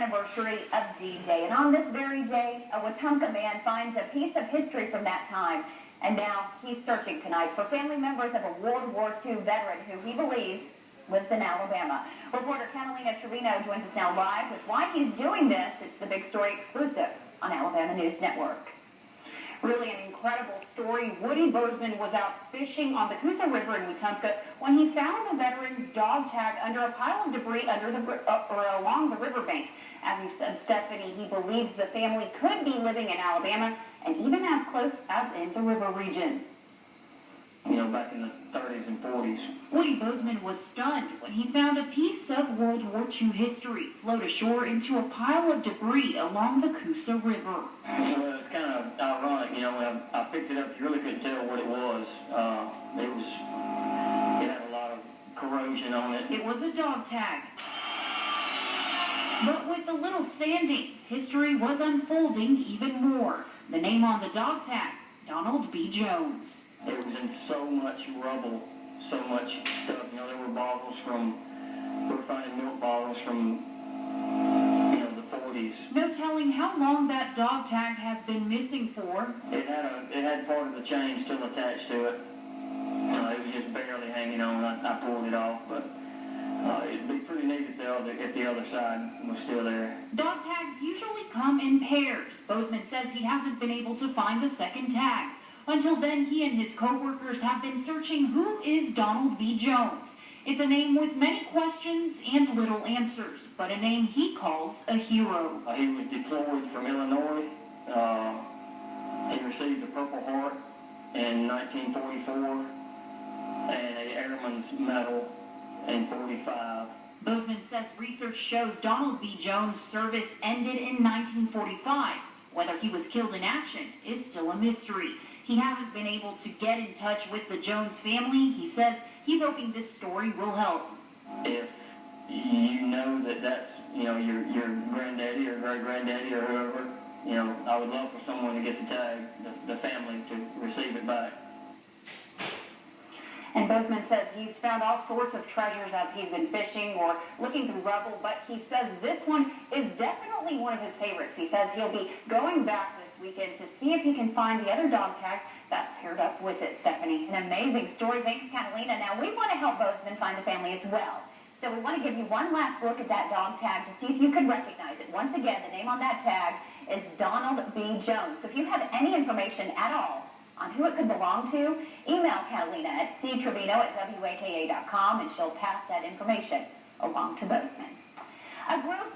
anniversary of D-Day, and on this very day, a Wetumpka man finds a piece of history from that time, and now he's searching tonight for family members of a World War II veteran who he believes lives in Alabama. Reporter Catalina Trevino joins us now live with why he's doing this. It's the Big Story exclusive on Alabama News Network. Really an incredible story. Woody Bozeman was out fishing on the Coosa River in Wetumpka when he found the veteran's dog tag under a pile of debris along the riverbank. As you said, Stephanie, he believes the family could be living in Alabama and even as close as in the river region. You know, back in the 30s and 40s. Woody Bozeman was stunned when he found a piece of World War II history float ashore into a pile of debris along the Coosa River. Well, it's kind of ironic, you know, when I picked it up, you really couldn't tell what it was. It had a lot of corrosion on it. It was a dog tag. But with a little sanding, history was unfolding even more. The name on the dog tag, Donald B. Jones. It was in so much rubble, so much stuff. You know, there were bottles we were finding milk bottles from, you know, the 40s. No telling how long that dog tag has been missing for. It had part of the chain still attached to it. It was just barely hanging on. I pulled it off, but it'd be pretty neat if the other side was still there. Dog tags usually come in pairs. Bozeman says he hasn't been able to find the second tag. Until then, he and his co-workers have been searching who is Donald B. Jones. It's a name with many questions and little answers, but a name he calls a hero. He was deployed from Illinois. He received a Purple Heart in 1944 and an Airman's Medal in 45. Bozeman says research shows Donald B. Jones' service ended in 1945. Whether he was killed in action is still a mystery. He hasn't been able to get in touch with the Jones family. He says he's hoping this story will help. If you know that that's, you know, your granddaddy or great-granddaddy or whoever, you know, I would love for someone to get the tag, the family to receive it back. And Bozeman says he's found all sorts of treasures as he's been fishing or looking through rubble, but he says this one is definitely one of his favorites. He says he'll be going back this weekend to see if he can find the other dog tag that's paired up with it, Stephanie. An amazing story. Thanks, Catalina. Now, we want to help Bozeman find the family as well. So we want to give you one last look at that dog tag to see if you can recognize it. Once again, the name on that tag is Donald B. Jones. So if you have any information at all on who it could belong to, email Catalina at ctrevino@waka.com and she'll pass that information along to Bozeman. A group